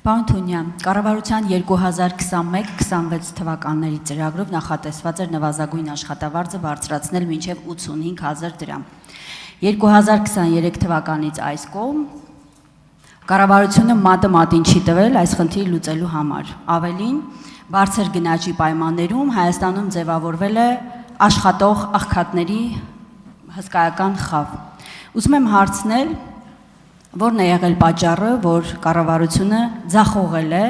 Պարոն Թունյան, կառավարության 2021-26 թվականների ծրագրով նախատեսված էր նվազագույն աշխատավարձը բարձրացնել մինչև 85,000 դրամ։ 2023 թվականից այս կողմ կառավարությունը մատը մատին չի տվել այս խնդիրը լուծելու համար։ Ավելին, բարձր գնաճի պայմաններում Հայաստանում ձևավորվել է աշխատող աղքատների հսկայական խավ։ Ուզում եմ հարցնել, որն է եղել պատճառը, որ կառավարությունը ձախողել է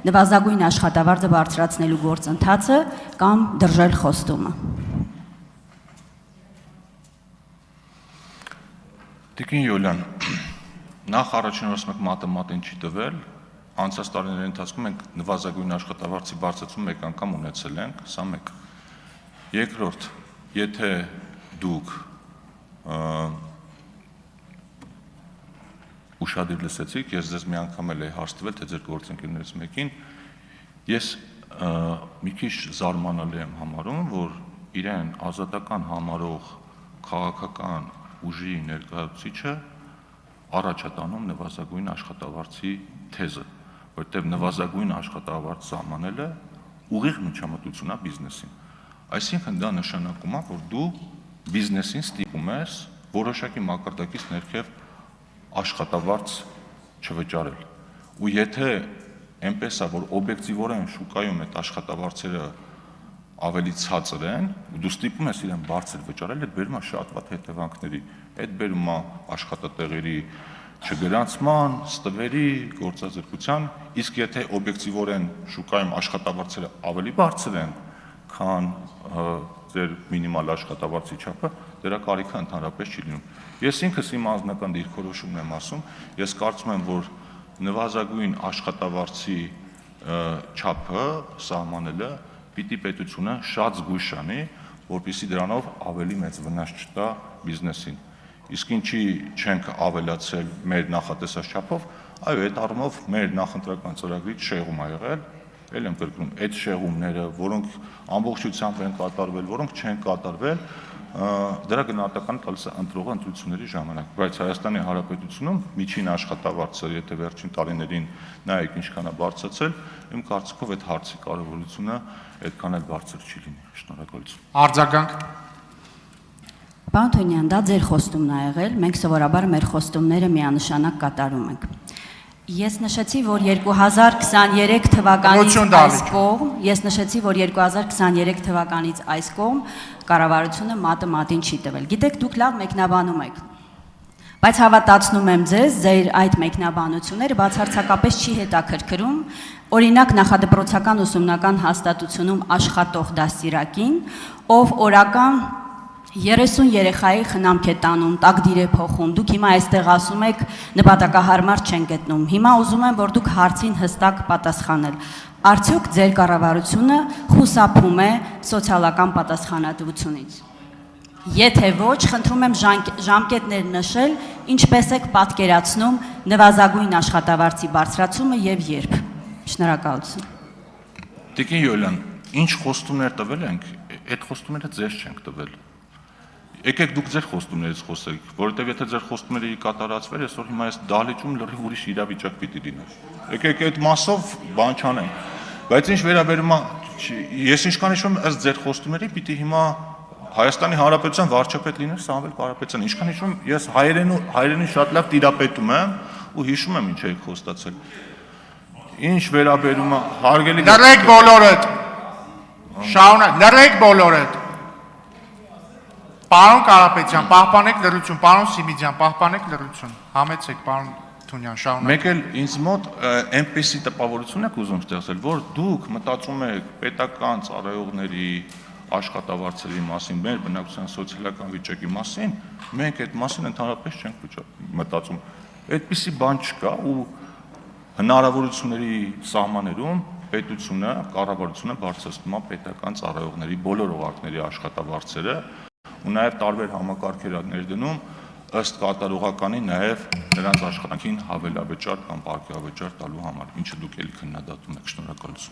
նվազագույն աշխատավարձը բարձրացնելու գործընթացը կամ դրժել խոստումը։ Տիկին Յուլիան, նախ առաջին ասում եք մատը մատին չի տվել, անցած տարիների ընթացքում մենք նվազագույն աշխատավարձի բարձրացում մեկ անգամ ունեցել ենք, սա մեկ։ Երկրորդ, եթե դուք ուշադիր լսեցիք, ես ձեզ մի անգամ էլ էի հարց տվել, թե ձեր գործընկերներից մեկին, ես մի քիչ զարմանալի եմ համարում, որ իրեն ազատական համարող քաղաքական ուժի ներկայացուցիչը առաջ է տանում նվազագույն աշխատավարձի թեզը, որտեղ նվազագույն աշխատավարձ սահմանելը ուղիղ միջամտություն է բիզնեսին։ Այսինքն դա նշանակում է, որ դու բիզնեսին ստիպում ես որոշակի մակարդակից ներքև աշխատավարձ չվճարել։ Ու եթե այնպես է, որ օբյեկտիվորեն շուկայում այդ աշխատավարձերը ավելի ցածր են, ու դու ստիպում ես իրեն բարձր վճարել, այդ բերում է շատ վատ հետևանքների։ Այդ բերում է աշխատատեղերի չգրանցման, ստվերի, գործազրկության, իսկ եթե օբյեկտիվորեն շուկայում աշխատավարձերը ավելի բարձր են, քան ձեր մինիմալ աշխատավարձի չափը, դրա կարիքը ընդհանրապես չի լինում։ Ես ինքս իմ անձնական դիրքորոշումն եմ ասում, ես կարծում եմ, որ նվազագույն աշխատավարձի չափը սահմանելը պիտի պետությունը շատ զգույշ անի, որպեսզի դրանով ավելի մեծ վնաս չտա բիզնեսին։ Իսկ ինչի չենք ավելացել մեր նախատեսած չափով, այո, այդ առումով մեր նախընտրական ծրագրից շեղում ա եղել, էլ եմ կրկնում, այդ շեղումները, որոնք ամբողջությամբ են կատարվել, որոնք չեն կատարվել, դրա գնահատականը տալիս է ընտրողը ընտրությունների ժամանակ, բայց Հայաստանի Հանրապետությունում միջին աշխատավարձը, եթե վերջին տարիներին նայեք ինչքան է բարձրացել, իմ կարծիքով այդ հարցի կարևորությունը այդքան էլ բարձր չի լինի։ Շնորհակալություն։ Արձագանք։ Պարոն Թունյան, դա ձեր խոստումն ա եղել, մենք սովորաբար մեր խոստումները միանշանակ կատարում ենք։ Ես նշեցի, որ 2023 թվականից այս կողմ կառավարությունը մատը մատին չի տվել։ Գիտեք, դուք լավ մեկնաբանում եք, բայց հավատացնում եմ ձեզ, ձեր այդ մեկնաբանությունները բացարձակապես չի հետաքրքրում, օրինակ նախադպրոցական ուսումնական հաստատությունում աշխատող դաստիարակին, ով օրական 30 երեխայի խնամք է տանում, տակդիր է փոխում, դուք հիմա այստեղ ասում եք նպատակահարմար չեն գտնում, հիմա ուզում եմ, որ դուք հարցին հստակ պատասխանել, արդյոք ձեր կառավարությունը խուսափում է սոցիալական պատասխանատվությունից, եթե ոչ, խնդրում եմ ժամկետներ նշել, ինչպես եք պատկերացնում նվազագույն աշխատավարձի բարձրացումը եւ երբ, շնորհակալություն։ Տիկին Յուլիան, ինչ խոստումներ տվել ենք, այդ խոստումները ձեզ չենք տվել։ Եկեք դուք ձեր խոստումներից խոսեք, որովհետև եթե ձեր խոստումները կատարածվեր, այսօր հիմա այս դահլիճում լրիվ ուրիշ իրավիճակ պիտի լիներ։ Եկեք այդ մասով բան չանենք։ Բայց ինչ վերաբերում է, ես ինչքան հիշում եմ, ըստ ձեր խոստումների պիտի հիմա Հայաստանի Հանրապետության վարչապետ լիներ Սամվել Կարապետյան։ Ինչքան հիշում եմ, ես հայերենին շատ լավ տիրապետում եմ ու հիշում եմ ինչ եք խոստացել։ Ինչ վերաբերում է հարգելի Լրեք բոլորդ։ Շարունակ, լրեք բոլորդ։ Պարոն Կարապետյան, պահպանեք լրություն, պարոն Սիմիդյան, պահպանեք լրություն, համեցեք, պարոն Թունյան, շարունակ։ Մեկ էլ ինձ մոտ այնպեսի տպավորություն եք ուզում ստեղծել, որ դուք մտածում եք պետական ծառայողների աշխատավարձերի մասին, մեր բնակչության սոցիալական վիճակի մասին, մենք այդ մասին ընդհանրապես չենք մտածում։ Այդպիսի բան չկա ու հնարավորությունների սահմաններում պետությունը, կառավարությունը բարձրացնում է պետական ծառայողների բոլոր օղակների աշխատավարձերը ու նաև տարբեր համակարգեր ներդնում ըստ կատարողականի նաև նրանց աշխատանքին հավելավճար կամ պարգևավճար տալու համար, ինչը դուք էլի քննադատում եք։ Շնորհակալություն։